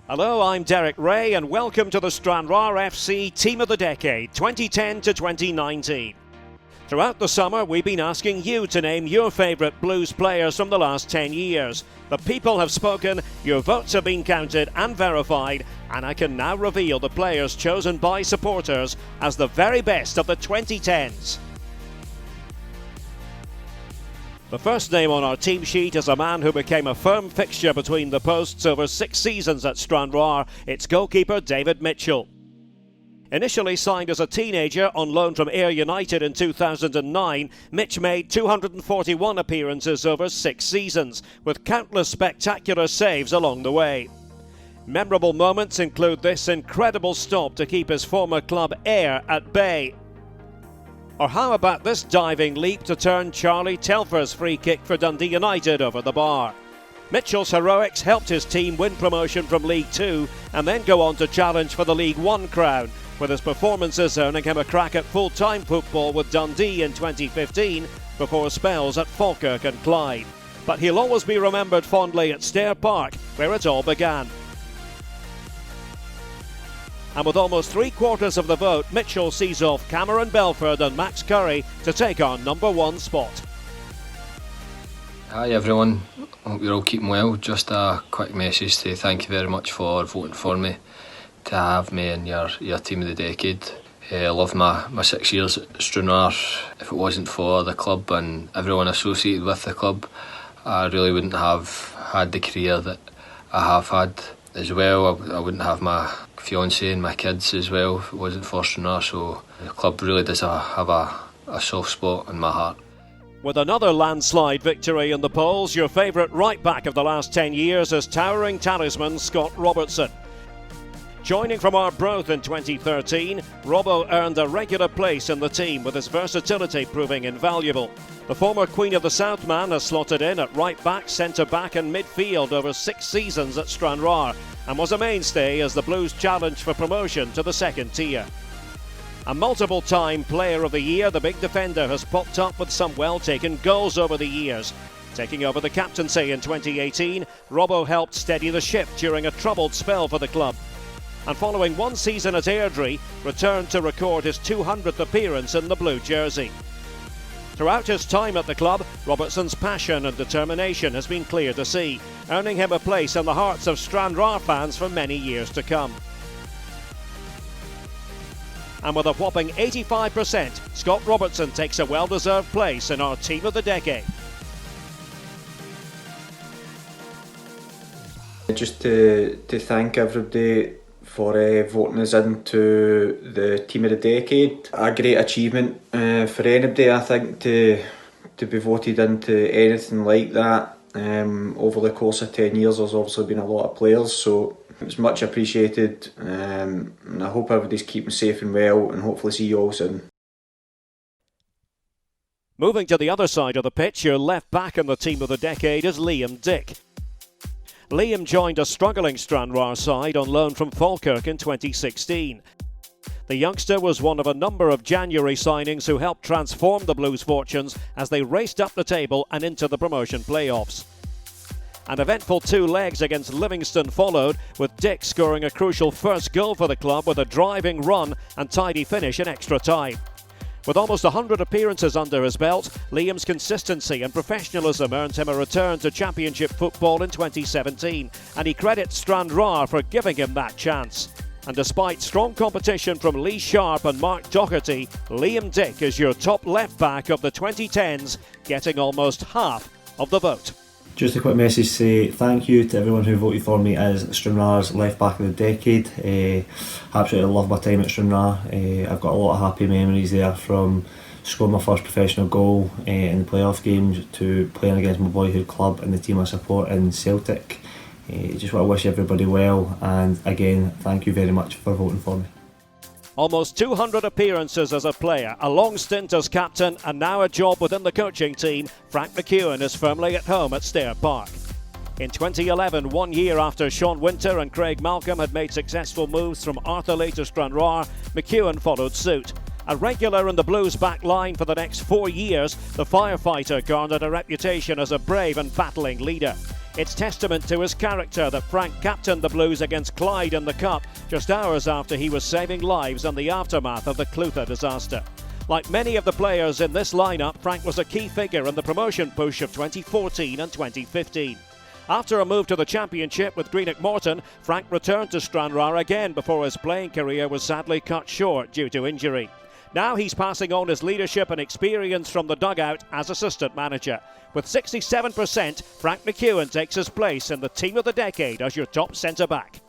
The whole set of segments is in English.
Hello, I'm Derek Rae and welcome to the Stranraer FC Team of the Decade 2010 to 2019. Throughout the summer we've been asking you to name your favourite Blues players from the last 10 years. The people have spoken, your votes have been counted and verified, and I can now reveal the players chosen by supporters as the very best of the 2010s. The first name on our team sheet is a man who became a firm fixture between the posts over 6 seasons at Stranraer. It's goalkeeper David Mitchell. Initially signed as a teenager on loan from Ayr United in 2009, Mitch made 241 appearances over 6 seasons, with countless spectacular saves along the way. Memorable moments include this incredible stop to keep his former club Ayr at bay. Or how about this diving leap to turn Charlie Telfer's free kick for Dundee United over the bar? Mitchell's heroics helped his team win promotion from League 2 and then go on to challenge for the League 1 crown, with his performances earning him a crack at full-time football with Dundee in 2015 before spells at Falkirk and Clyde. But he'll always be remembered fondly at Stair Park, where it all began. And with almost 3/4 of the vote, Mitchell sees off Cameron Belford and Max Curry to take our number 1 spot. Hi everyone, hope you're all keeping well. Just a quick message to thank you very much for voting for me, to have me in your team of the decade. I love my 6 years at Stranraer. If it wasn't for the club and everyone associated with the club, I really wouldn't have had the career that I have had. As well, I wouldn't have my fiancée and my kids as well if it wasn't for Stranraer, so the club really does have a soft spot in my heart. With another landslide victory in the polls, your favourite right-back of the last 10 years is towering talisman Scott Robertson. Joining from Arbroath in 2013, Robbo earned a regular place in the team, with his versatility proving invaluable. The former Queen of the South man has slotted in at right-back, centre-back and midfield over 6 seasons at Stranraer and was a mainstay as the Blues challenged for promotion to the second tier. A multiple-time Player of the Year, the big defender has popped up with some well-taken goals over the years. Taking over the captaincy in 2018, Robbo helped steady the ship during a troubled spell for the club. And following 1 season at Airdrie, returned to record his 200th appearance in the blue jersey. Throughout his time at the club, Robertson's passion and determination has been clear to see, earning him a place in the hearts of Stranraer fans for many years to come. And with a whopping 85%, Scott Robertson takes a well-deserved place in our Team of the Decade. Just to thank everybody for voting us into the Team of the Decade. A great achievement for anybody, I think, to be voted into anything like that. Over the course of 10 years there's obviously been a lot of players, so it was much appreciated, and I hope everybody's keeping safe and well, and hopefully see you all soon. Moving to the other side of the pitch, your left back in the Team of the Decade is Liam Dick. Liam joined a struggling Stranraer side on loan from Falkirk in 2016. The youngster was one of a number of January signings who helped transform the Blues' fortunes as they raced up the table and into the promotion playoffs. An eventful 2 legs against Livingston followed, with Dick scoring a crucial first goal for the club with a driving run and tidy finish in extra time. With almost 100 appearances under his belt, Liam's consistency and professionalism earned him a return to Championship football in 2017, and he credits Stranraer for giving him that chance. And despite strong competition from Lee Sharp and Mark Doherty, Liam Dick is your top left-back of the 2010s, getting almost half of the vote. Just a quick message to say thank you to everyone who voted for me as Stranraer's left back of the decade. Absolutely love my time at Stranraer. I've got a lot of happy memories there, from scoring my first professional goal in the playoff games to playing against my boyhood club and the team I support in Celtic. Just want to wish everybody well, and again thank you very much for voting for me. Almost 200 appearances as a player, a long stint as captain, and now a job within the coaching team, Frank McEwen is firmly at home at Stair Park. In 2011, 1 year after Sean Winter and Craig Malcolm had made successful moves from Arthurlie to Stranraer, McEwen followed suit. A regular in the Blues' back line for the next 4 years, the firefighter garnered a reputation as a brave and battling leader. It's testament to his character that Frank captained the Blues against Clyde in the Cup just hours after he was saving lives in the aftermath of the Clutha disaster. Like many of the players in this lineup, Frank was a key figure in the promotion push of 2014 and 2015. After a move to the Championship with Greenock Morton, Frank returned to Stranraer again before his playing career was sadly cut short due to injury. Now he's passing on his leadership and experience from the dugout as assistant manager. With 67%, Frank McEwen takes his place in the Team of the Decade as your top centre-back.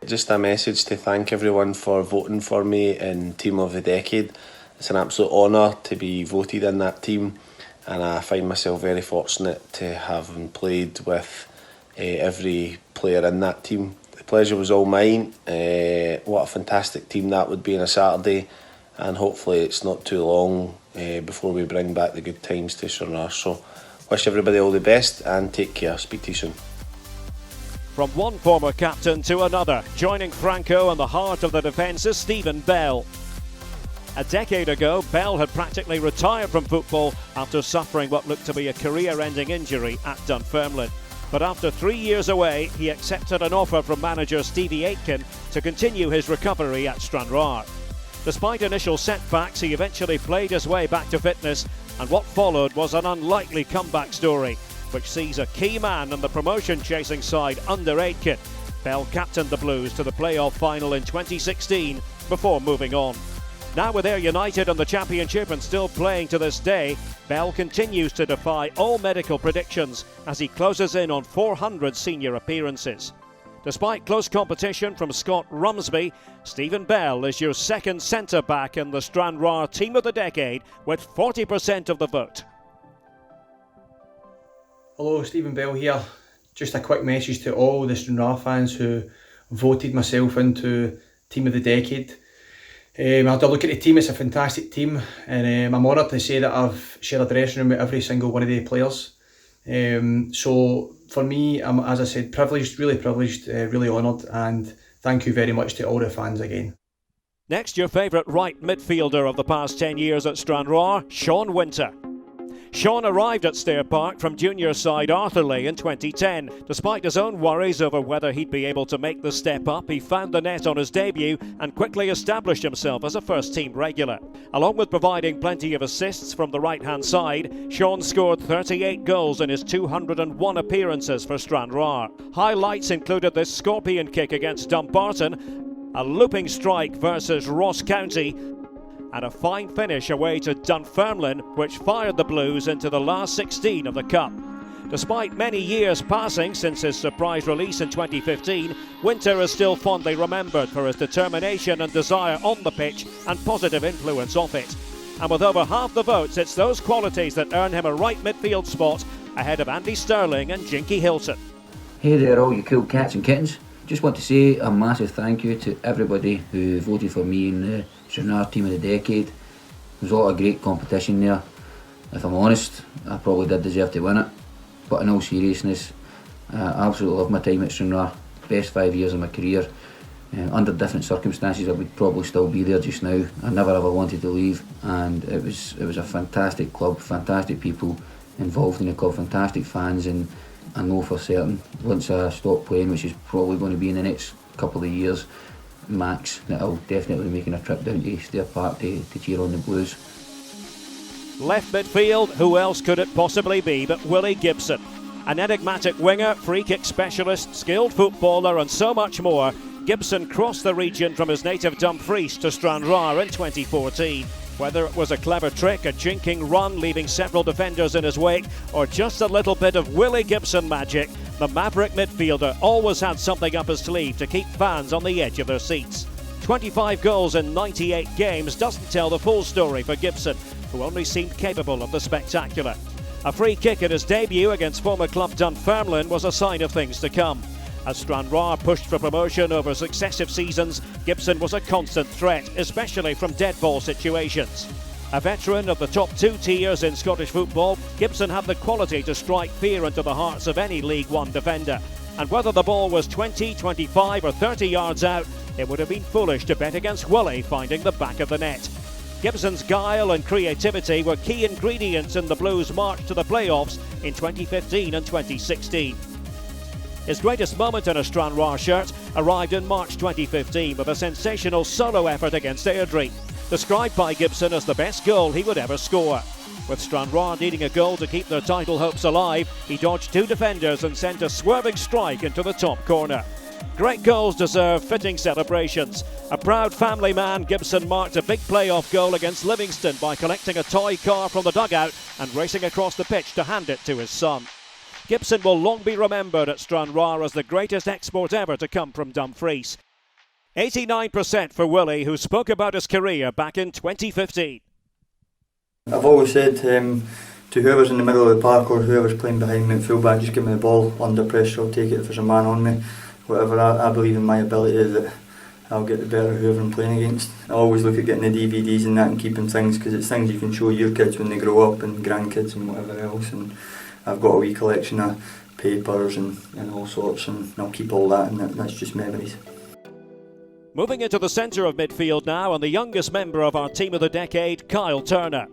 Just a message to thank everyone for voting for me in Team of the Decade. It's an absolute honour to be voted in that team, and I find myself very fortunate to have played with every player in that team. The pleasure was all mine. What a fantastic team that would be on a Saturday, and hopefully it's not too long before we bring back the good times to Stranraer. So wish everybody all the best and take care. Speak to you soon. From one former captain to another, joining Franco in the heart of the defence is Stephen Bell. A decade ago, Bell had practically retired from football after suffering what looked to be a career-ending injury at Dunfermline. But after 3 years away, he accepted an offer from manager Stevie Aitken to continue his recovery at Stranraer. Despite initial setbacks, he eventually played his way back to fitness, and what followed was an unlikely comeback story, which sees a key man in the promotion-chasing side under Aitken. Bell captained the Blues to the playoff final in 2016 before moving on. Now with Ayr United in the Championship and still playing to this day, Bell continues to defy all medical predictions as he closes in on 400 senior appearances. Despite close competition from Scott Rumsby, Stephen Bell is your second centre-back in the Stranraer Team of the Decade with 40% of the vote. Hello, Stephen Bell here. Just a quick message to all the Stranraer fans who voted myself into Team of the Decade. After looking at the team, it's a fantastic team, and I'm honoured to say that I've shared a dressing room with every single one of the players. So for me, I'm, as I said, privileged, really honoured, and thank you very much to all the fans again. Next, your favourite right midfielder of the past 10 years at Stranraer, Sean Winter. Sean arrived at Stair Park from junior side Arthurlie in 2010. Despite his own worries over whether he'd be able to make the step up, he found the net on his debut and quickly established himself as a first-team regular. Along with providing plenty of assists from the right-hand side, Sean scored 38 goals in his 201 appearances for Stranraer. Highlights included this scorpion kick against Dumbarton, a looping strike versus Ross County, and a fine finish away to Dunfermline, which fired the Blues into the last 16 of the Cup. Despite many years passing since his surprise release in 2015, Winter is still fondly remembered for his determination and desire on the pitch and positive influence off it. And with over half the votes, it's those qualities that earn him a right midfield spot ahead of Andy Sterling and Jinky Hilton. Hey there all you cool cats and kittens. Just want to say a massive thank you to everybody who voted for me in the Stranraer Team of the Decade. There was a lot of great competition there. If I'm honest, I probably did deserve to win it. But in all seriousness, I absolutely love my time at Stranraer. Best 5 years of my career. Under different circumstances I would probably still be there just now. I never ever wanted to leave, and it was a fantastic club, fantastic people involved in the club, fantastic fans, and I know for certain once I stop playing, which is probably going to be in the next couple of years max, that I'll definitely be making a trip down to Stair Park to cheer on the Blues. Left midfield, who else could it possibly be but Willie Gibson? An enigmatic winger, free kick specialist, skilled footballer and so much more, Gibson crossed the region from his native Dumfries to Stranraer in 2014. Whether it was a clever trick, a jinking run leaving several defenders in his wake, or just a little bit of Willie Gibson magic, the maverick midfielder always had something up his sleeve to keep fans on the edge of their seats. 25 goals in 98 games doesn't tell the full story for Gibson, who only seemed capable of the spectacular. A free kick at his debut against former club Dunfermline was a sign of things to come. As Stranraer pushed for promotion over successive seasons, Gibson was a constant threat, especially from dead ball situations. A veteran of the top two tiers in Scottish football, Gibson had the quality to strike fear into the hearts of any League One defender. And whether the ball was 20, 25 or 30 yards out, it would have been foolish to bet against Willie finding the back of the net. Gibson's guile and creativity were key ingredients in the Blues' march to the playoffs in 2015 and 2016. His greatest moment in a Stranraer shirt arrived in March 2015 with a sensational solo effort against Airdrie, described by Gibson as the best goal he would ever score. With Stranraer needing a goal to keep their title hopes alive, he dodged two defenders and sent a swerving strike into the top corner. Great goals deserve fitting celebrations. A proud family man, Gibson marked a big playoff goal against Livingston by collecting a toy car from the dugout and racing across the pitch to hand it to his son. Gibson will long be remembered at Stranraer as the greatest export ever to come from Dumfries. 89% for Willie, who spoke about his career back in 2015. I've always said to whoever's in the middle of the park or whoever's playing behind me at full-back, just give me the ball under pressure, I'll take it if there's a man on me. Whatever, I believe in my ability that I'll get the better of whoever I'm playing against. I always look at getting the DVDs and that and keeping things, because it's things you can show your kids when they grow up and grandkids and whatever else. And I've got a wee collection of papers and all sorts, and I'll keep all that, and that's just memories. Moving into the centre of midfield now, and the youngest member of our team of the decade, Kyle Turner.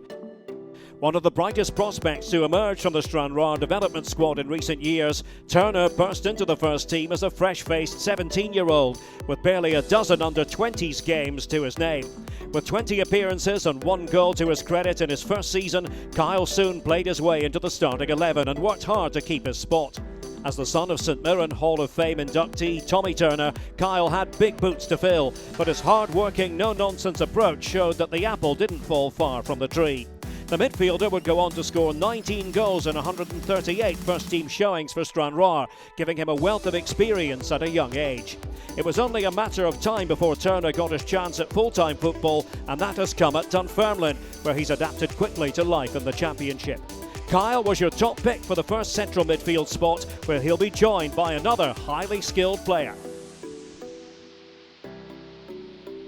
One of the brightest prospects to emerge from the Stranraer development squad in recent years, Turner burst into the first team as a fresh-faced 17-year-old with barely a dozen under-20s games to his name. With 20 appearances and 1 goal to his credit in his first season, Kyle soon played his way into the starting 11 and worked hard to keep his spot. As the son of St Mirren Hall of Fame inductee Tommy Turner, Kyle had big boots to fill, but his hard-working, no-nonsense approach showed that the apple didn't fall far from the tree. The midfielder would go on to score 19 goals in 138 first-team showings for Stranraer, giving him a wealth of experience at a young age. It was only a matter of time before Turner got his chance at full-time football, and that has come at Dunfermline, where he's adapted quickly to life in the Championship. Kyle was your top pick for the first central midfield spot, where he'll be joined by another highly skilled player.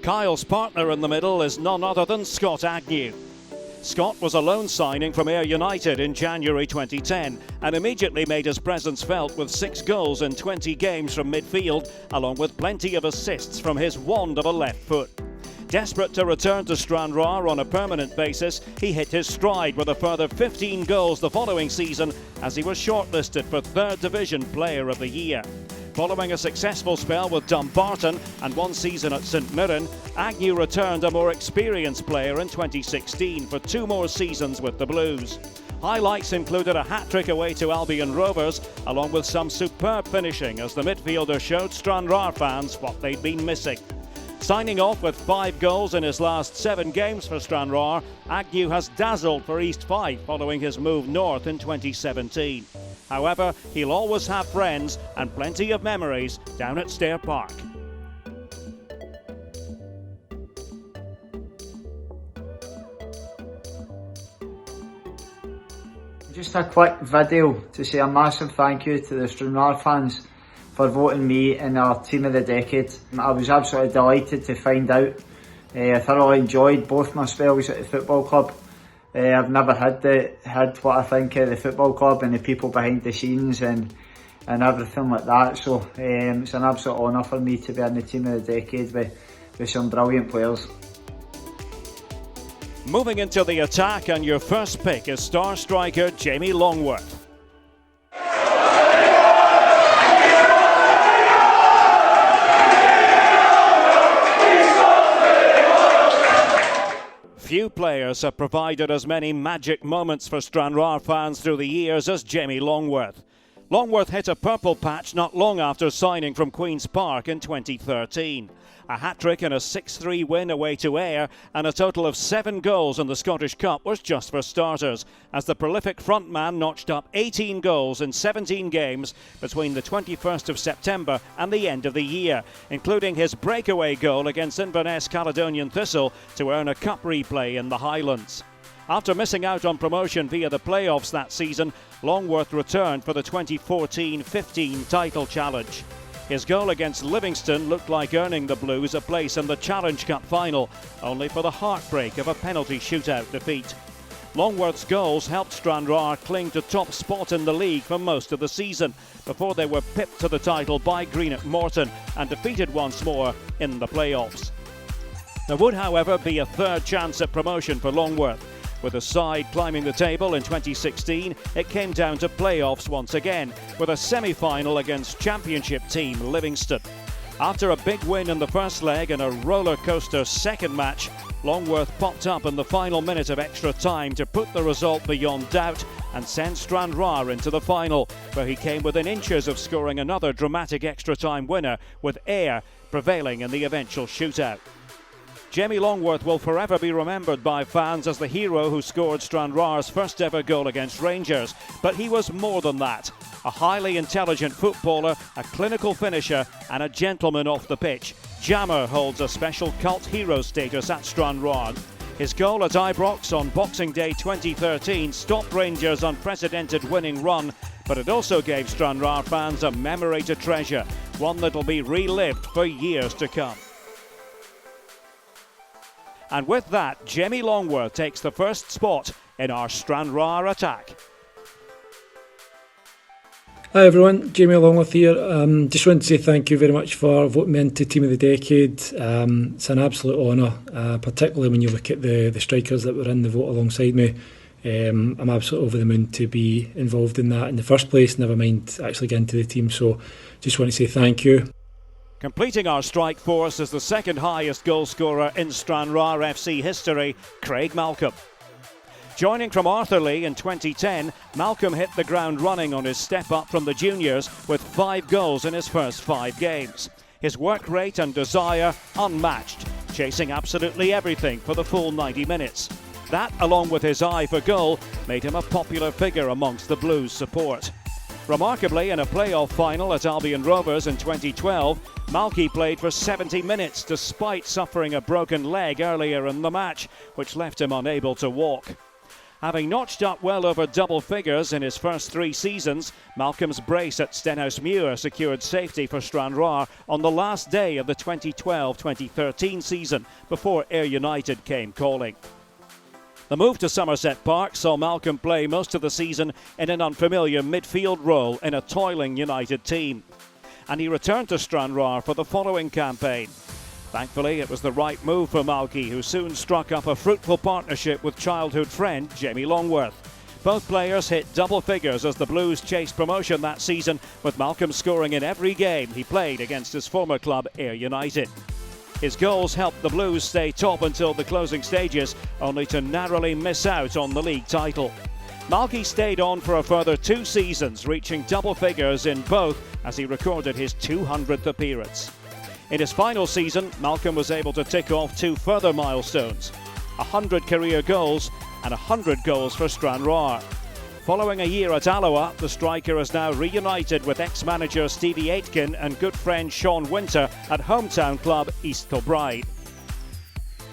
Kyle's partner in the middle is none other than Scott Agnew. Scott was a loan signing from Ayr United in January 2010 and immediately made his presence felt with 6 goals in 20 games from midfield, along with plenty of assists from his wand of a left foot. Desperate to return to Stranraer on a permanent basis, he hit his stride with a further 15 goals the following season as he was shortlisted for 3rd Division Player of the Year. Following a successful spell with Dumbarton and 1 season at St Mirren, Agnew returned a more experienced player in 2016 for 2 more seasons with the Blues. Highlights included a hat-trick away to Albion Rovers, along with some superb finishing as the midfielder showed Stranraer fans what they'd been missing. Signing off with 5 goals in his last 7 games for Stranraer, Agnew has dazzled for East Fife following his move north in 2017. However, he'll always have friends and plenty of memories down at Stair Park. Just a quick video to say a massive thank you to the Stranraer fans for voting me in our Team of the Decade. I was absolutely delighted to find out. I thoroughly enjoyed both my spells at the football club. I've never had what I think of the football club and the people behind the scenes and everything like that. So it's an absolute honour for me to be in the Team of the Decade with some brilliant players. Moving into the attack, and your first pick is star striker Jamie Longworth. Few players have provided as many magic moments for Stranraer fans through the years as Jamie Longworth. Longworth hit a purple patch not long after signing from Queen's Park in 2013. A hat-trick and a 6-3 win away to Ayr, and a total of 7 goals in the Scottish Cup was just for starters, as the prolific frontman notched up 18 goals in 17 games between the 21st of September and the end of the year, including his breakaway goal against Inverness Caledonian Thistle to earn a cup replay in the Highlands. After missing out on promotion via the playoffs that season, Longworth returned for the 2014-15 title challenge. His goal against Livingston looked like earning the Blues a place in the Challenge Cup final, only for the heartbreak of a penalty shootout defeat. Longworth's goals helped Stranraer cling to top spot in the league for most of the season, before they were pipped to the title by Greenock Morton and defeated once more in the playoffs. There would, however, be a 3rd chance at promotion for Longworth, With the side climbing the table in 2016, it came down to playoffs once again, with a semi-final against Championship team Livingston. After a big win in the first leg and a roller coaster second match, Longworth popped up in the final minute of extra time to put the result beyond doubt and send Stranraer into the final, where he came within inches of scoring another dramatic extra time winner, with Ayr prevailing in the eventual shootout. Jamie Longworth will forever be remembered by fans as the hero who scored Stranraer's first ever goal against Rangers, but he was more than that. A highly intelligent footballer, a clinical finisher and a gentleman off the pitch, Jammer holds a special cult hero status at Stranraer. His goal at Ibrox on Boxing Day 2013 stopped Rangers' unprecedented winning run, but it also gave Stranraer fans a memory to treasure, one that'll be relived for years to come. And with that, Jamie Longworth takes the first spot in our Stranraer attack. Hi everyone, Jamie Longworth here. Just want to say thank you very much for voting me into Team of the Decade. It's an absolute honour, particularly when you look at the strikers that were in the vote alongside me. I'm absolutely over the moon to be involved in that in the first place, never mind actually getting to the team, so just want to say thank you. Completing our strike force is the second highest goal scorer in Stranraer FC history, Craig Malcolm. Joining from Arthurlie in 2010, Malcolm hit the ground running on his step up from the juniors with 5 goals in his first 5 games. His work rate and desire unmatched, chasing absolutely everything for the full 90 minutes. That, along with his eye for goal, made him a popular figure amongst the Blues support. Remarkably, in a playoff final at Albion Rovers in 2012, Malky played for 70 minutes despite suffering a broken leg earlier in the match, which left him unable to walk. Having notched up well over double figures in his first 3 seasons, Malcolm's brace at Stenhousemuir secured safety for Stranraer on the last day of the 2012-2013 season, before Ayr United came calling. The move to Somerset Park saw Malcolm play most of the season in an unfamiliar midfield role in a toiling United team. And he returned to Stranraer for the following campaign. Thankfully, it was the right move for Malky, who soon struck up a fruitful partnership with childhood friend Jamie Longworth. Both players hit double figures as the Blues chased promotion that season, with Malcolm scoring in every game he played against his former club Ayr United. His goals helped the Blues stay top until the closing stages, only to narrowly miss out on the league title. Malky stayed on for a further 2 seasons, reaching double figures in both as he recorded his 200th appearance. In his final season, Malcolm was able to tick off 2 further milestones: 100 career goals and 100 goals for Stranraer. Following a year at Alloa, the striker is now reunited with ex-manager Stevie Aitken and good friend Sean Winter at hometown club East Kilbride.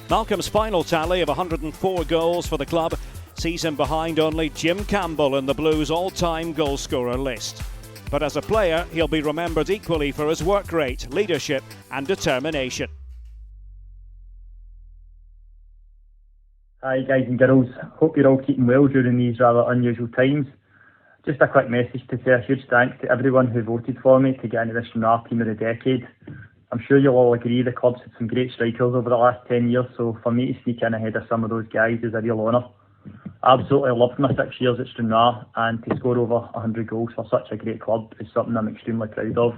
Malcolm's final tally of 104 goals for the club sees him behind only Jim Campbell in the Blues' all-time goalscorer list. But as a player, he'll be remembered equally for his work rate, leadership and determination. Hi guys and girls, hope you're all keeping well during these rather unusual times. Just a quick message to say a huge thanks to everyone who voted for me to get into the Stranraer Team of the Decade. I'm sure you'll all agree the club's had some great strikers over the last 10 years, so for me to sneak in ahead of some of those guys is a real honour. I absolutely loved my 6 years at Stranraer, and to score over 100 goals for such a great club is something I'm extremely proud of.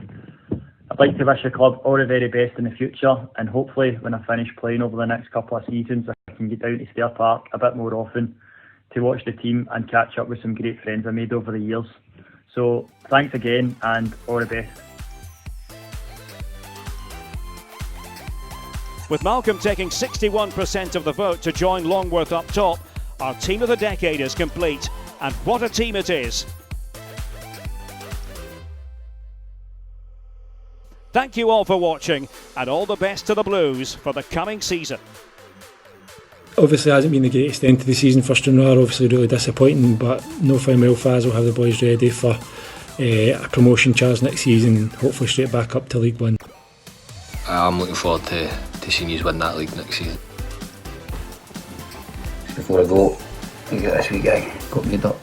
I'd like to wish the club all the very best in the future, and hopefully when I finish playing over the next couple of seasons I can get down to Stair Park a bit more often to watch the team and catch up with some great friends I made over the years. So thanks again and all the best. With Malcolm taking 61% of the vote to join Longworth up top, our Team of the Decade is complete, and what a team it is. Thank you all for watching, and all the best to the Blues for the coming season. Obviously hasn't been the greatest end to the season for Stranraer, obviously really disappointing, but no farewell Faz will have the boys ready for a promotion chance next season, hopefully straight back up to League One. I'm looking forward to seeing you win that league next season. Just before I go, I get this wee guy got made up.